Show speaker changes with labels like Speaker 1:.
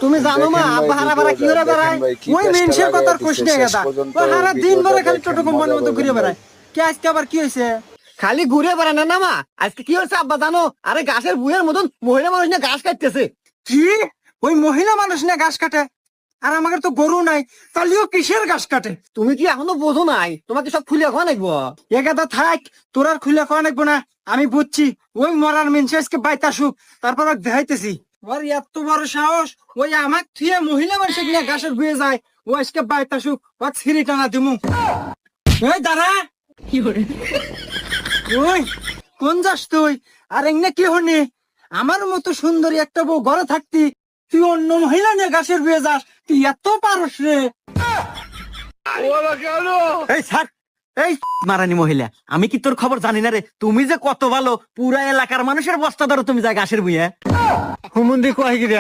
Speaker 1: তুমি জানো মা আব্বা হারা বারা কি করে বেড়ায়? ওই মেনসের কথার প্রশ্নে গেদা ও হারা দিন ভরে খালি টোটো কোম্পানির মতো ঘুরে বেড়ায়। কে আজকে আবার কি হয়েছে? খালি ঘুরে বেড়ায় না মা, আজকে কি হয়েছে আব্বা জানো? আরে গাছের বুয়ের মতন মহিলা মানুষ না ঘাস কাটতেছে। কি? ওই মহিলা মানুষ না ঘাস কাটে? আর আমাদের তো গরু নাই, তাহলেও কিসের ঘাস কাটে? তুমি কি এখনো বোঝো নাই? তোমাকে সব খুলে খাওয়া নাকবো। এ গাদা থাক, তোর আর খুলে খাওয়া নাকবো না। আমি বুঝছি ওই মরার মেনসেসকে বাইতে আসুক, তারপর দেখাইতেছি। ওর এত বড় সাহস, ওই আমাক থুয়ে মহিলা মানুষ কিনা ঘাসের বুয়ে যায়। ও আজকে বাইতে আসুক, ও ছিঁড়ি টানা দিমু। ওই দাঁড়া, ওই কোন যাস তুই? আর এমনি কি হনি? আমার মতো সুন্দরী একটা বউ ঘরে থাকতি, তুই অন্য মহিলা নিয়ে ঘাসের বুয়ে যাস? তুই এত পারস রে? এই স্যার, এই মারানি মহিলা, আমি কি তোর খবর জানি না রে? তুমি যে কত ভালো, পুরা এলাকার মানুষের বস্তা ধরো তুমি যা ঘাসের বুয়ে। হুমুন্দি কয় কি রে?